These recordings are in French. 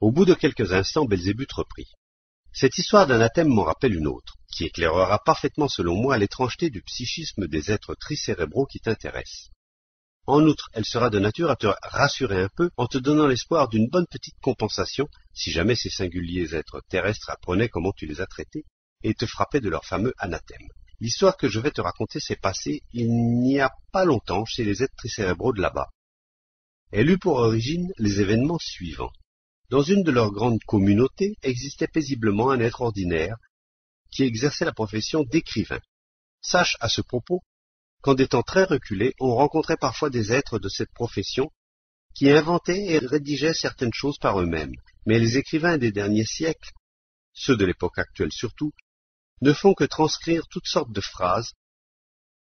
Au bout de quelques instants, Belzébuth reprit. Cette histoire d'anathème m'en rappelle une autre, qui éclairera parfaitement selon moi l'étrangeté du psychisme des êtres tricérébraux qui t'intéressent. En outre, elle sera de nature à te rassurer un peu en te donnant l'espoir d'une bonne petite compensation, si jamais ces singuliers êtres terrestres apprenaient comment tu les as traités, et te frappaient de leur fameux anathème. L'histoire que je vais te raconter s'est passée il n'y a pas longtemps chez les êtres tricérébraux de là-bas. Elle eut pour origine les événements suivants. Dans une de leurs grandes communautés existait paisiblement un être ordinaire qui exerçait la profession d'écrivain. Sache à ce propos qu'en des temps très reculés, on rencontrait parfois des êtres de cette profession qui inventaient et rédigeaient certaines choses par eux-mêmes. Mais les écrivains des derniers siècles, ceux de l'époque actuelle surtout, ne font que transcrire toutes sortes de phrases,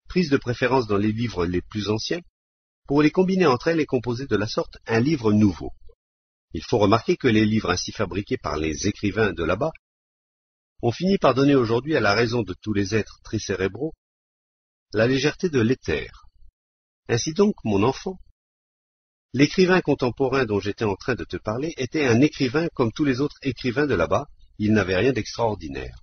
prises de préférence dans les livres les plus anciens, pour les combiner entre elles et composer de la sorte un livre nouveau. Il faut remarquer que les livres ainsi fabriqués par les écrivains de là-bas ont fini par donner aujourd'hui à la raison de tous les êtres tricérébraux la légèreté de l'éther. Ainsi donc, mon enfant, l'écrivain contemporain dont j'étais en train de te parler était un écrivain comme tous les autres écrivains de là-bas, il n'avait rien d'extraordinaire.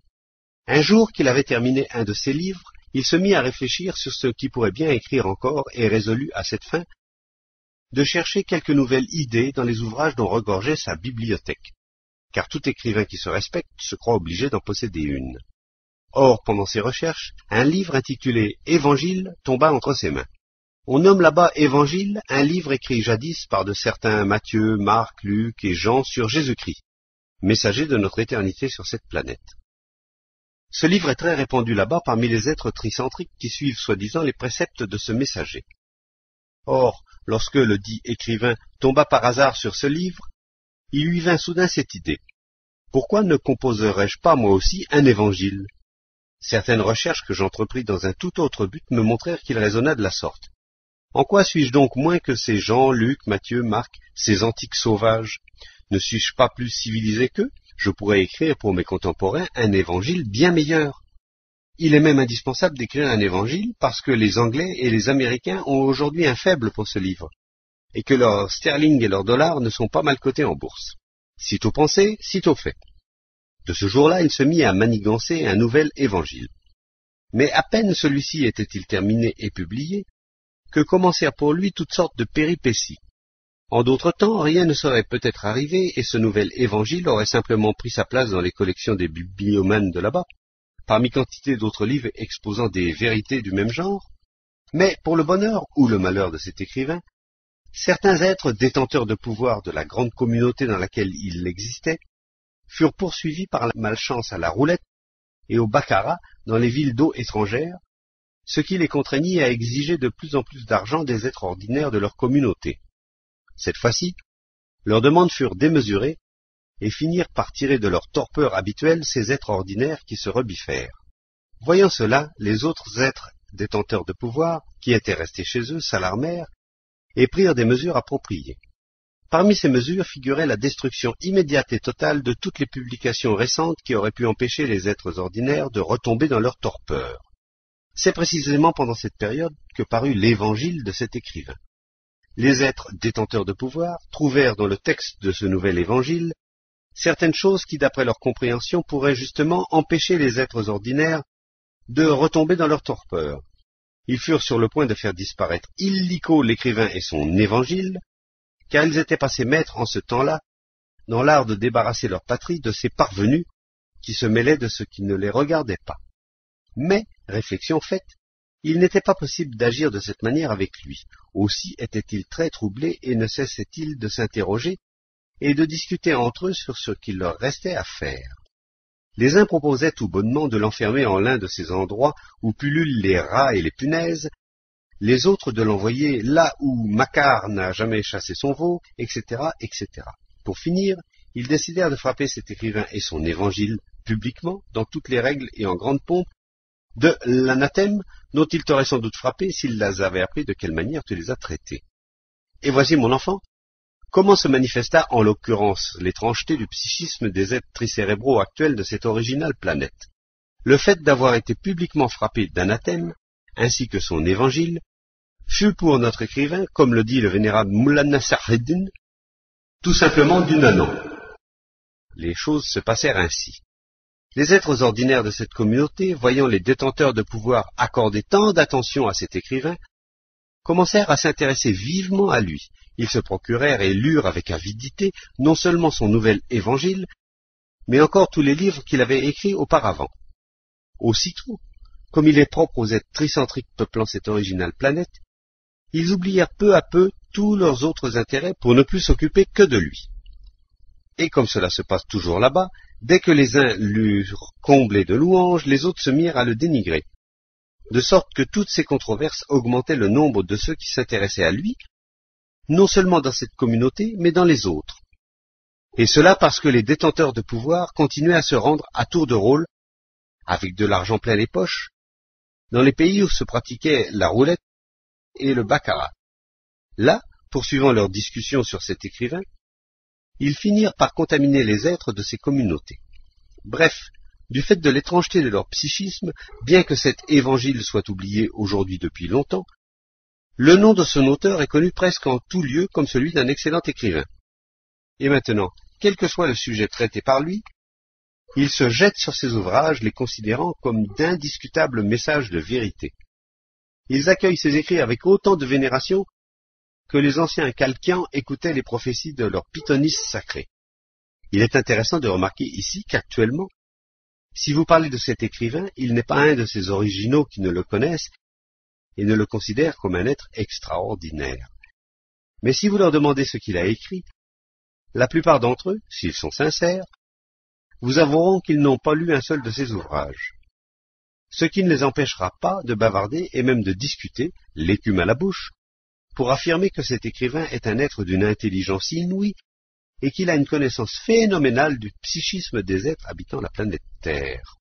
Un jour qu'il avait terminé un de ses livres, il se mit à réfléchir sur ce qu'il pourrait bien écrire encore et résolut à cette fin de chercher quelques nouvelles idées dans les ouvrages dont regorgeait sa bibliothèque, car tout écrivain qui se respecte se croit obligé d'en posséder une. Or, pendant ses recherches, un livre intitulé « Évangile » tomba entre ses mains. On nomme là-bas « Évangile » un livre écrit jadis par de certains Matthieu, Marc, Luc et Jean sur Jésus-Christ, messager de notre éternité sur cette planète. Ce livre est très répandu là-bas parmi les êtres tricentriques qui suivent soi-disant les préceptes de ce messager. Or, lorsque le dit écrivain tomba par hasard sur ce livre, il lui vint soudain cette idée. Pourquoi ne composerais-je pas moi aussi un évangile? Certaines recherches que j'entrepris dans un tout autre but me montrèrent qu'il raisonna de la sorte. En quoi suis-je donc moins que ces Jean, Luc, Matthieu, Marc, ces antiques sauvages? Ne suis-je pas plus civilisé qu'eux? Je pourrais écrire pour mes contemporains un évangile bien meilleur. Il est même indispensable d'écrire un évangile parce que les Anglais et les Américains ont aujourd'hui un faible pour ce livre, et que leurs sterling et leurs dollars ne sont pas mal cotés en bourse. Sitôt pensé, sitôt fait. De ce jour-là, il se mit à manigancer un nouvel évangile. Mais à peine celui-ci était-il terminé et publié, que commencèrent pour lui toutes sortes de péripéties. En d'autres temps, rien ne serait peut-être arrivé et ce nouvel évangile aurait simplement pris sa place dans les collections des bibliomanes de là-bas, parmi quantité d'autres livres exposant des vérités du même genre. Mais pour le bonheur ou le malheur de cet écrivain, certains êtres détenteurs de pouvoir de la grande communauté dans laquelle il existait furent poursuivis par la malchance à la roulette et au baccarat dans les villes d'eau étrangères, ce qui les contraignit à exiger de plus en plus d'argent des êtres ordinaires de leur communauté. Cette fois-ci, leurs demandes furent démesurées et finirent par tirer de leur torpeur habituelle ces êtres ordinaires qui se rebiffèrent. Voyant cela, les autres êtres détenteurs de pouvoir, qui étaient restés chez eux, s'alarmèrent et prirent des mesures appropriées. Parmi ces mesures figurait la destruction immédiate et totale de toutes les publications récentes qui auraient pu empêcher les êtres ordinaires de retomber dans leur torpeur. C'est précisément pendant cette période que parut l'évangile de cet écrivain. Les êtres détenteurs de pouvoir trouvèrent dans le texte de ce nouvel évangile certaines choses qui, d'après leur compréhension, pourraient justement empêcher les êtres ordinaires de retomber dans leur torpeur. Ils furent sur le point de faire disparaître illico l'écrivain et son évangile, car ils étaient passés maîtres en ce temps-là dans l'art de débarrasser leur patrie de ces parvenus qui se mêlaient de ce qui ne les regardait pas. Mais, réflexion faite, il n'était pas possible d'agir de cette manière avec lui. Aussi était-il très troublé et ne cessait-il de s'interroger et de discuter entre eux sur ce qu'il leur restait à faire. Les uns proposaient tout bonnement de l'enfermer en l'un de ces endroits où pullulent les rats et les punaises, les autres de l'envoyer là où Macquart n'a jamais chassé son veau, etc., etc. Pour finir, ils décidèrent de frapper cet écrivain et son évangile publiquement, dans toutes les règles et en grande pompe, de l'anathème dont ils t'auraient sans doute frappé s'ils les avaient appris de quelle manière tu les as traités. Et voici, mon enfant, comment se manifesta en l'occurrence l'étrangeté du psychisme des êtres tricérébraux actuels de cette originale planète. Le fait d'avoir été publiquement frappé d'anathème, ainsi que son évangile, fut pour notre écrivain, comme le dit le vénérable Moulana Nasreddin, tout simplement du nanan. les choses se passèrent ainsi. Les êtres ordinaires de cette communauté, voyant les détenteurs de pouvoir accorder tant d'attention à cet écrivain, commencèrent à s'intéresser vivement à lui. Ils se procurèrent et lurent avec avidité non seulement son nouvel évangile, mais encore tous les livres qu'il avait écrits auparavant. Aussitôt, comme il est propre aux êtres tricentriques peuplant cette originale planète, ils oublièrent peu à peu tous leurs autres intérêts pour ne plus s'occuper que de lui. Et comme cela se passe toujours là-bas, dès que les uns l'eurent comblé de louanges, les autres se mirent à le dénigrer, de sorte que toutes ces controverses augmentaient le nombre de ceux qui s'intéressaient à lui, non seulement dans cette communauté, mais dans les autres. Et cela parce que les détenteurs de pouvoir continuaient à se rendre à tour de rôle, avec de l'argent plein les poches, dans les pays où se pratiquait la roulette et le baccarat. Là, poursuivant leurs discussions sur cet écrivain, ils finirent par contaminer les êtres de ces communautés. Bref, du fait de l'étrangeté de leur psychisme, bien que cet évangile soit oublié aujourd'hui depuis longtemps, le nom de son auteur est connu presque en tout lieu comme celui d'un excellent écrivain. Et maintenant, quel que soit le sujet traité par lui, il se jette sur ses ouvrages, les considérant comme d'indiscutables messages de vérité. Ils accueillent ses écrits avec autant de vénération que les anciens Chalkians écoutaient les prophéties de leur pythonisme sacré. Il est intéressant de remarquer ici qu'actuellement, si vous parlez de cet écrivain, il n'est pas un de ces originaux qui ne le connaissent et ne le considèrent comme un être extraordinaire. Mais si vous leur demandez ce qu'il a écrit, la plupart d'entre eux, s'ils sont sincères, vous avoueront qu'ils n'ont pas lu un seul de ses ouvrages. Ce qui ne les empêchera pas de bavarder et même de discuter, l'écume à la bouche, pour affirmer que cet écrivain est un être d'une intelligence inouïe et qu'il a une connaissance phénoménale du psychisme des êtres habitant la planète Terre.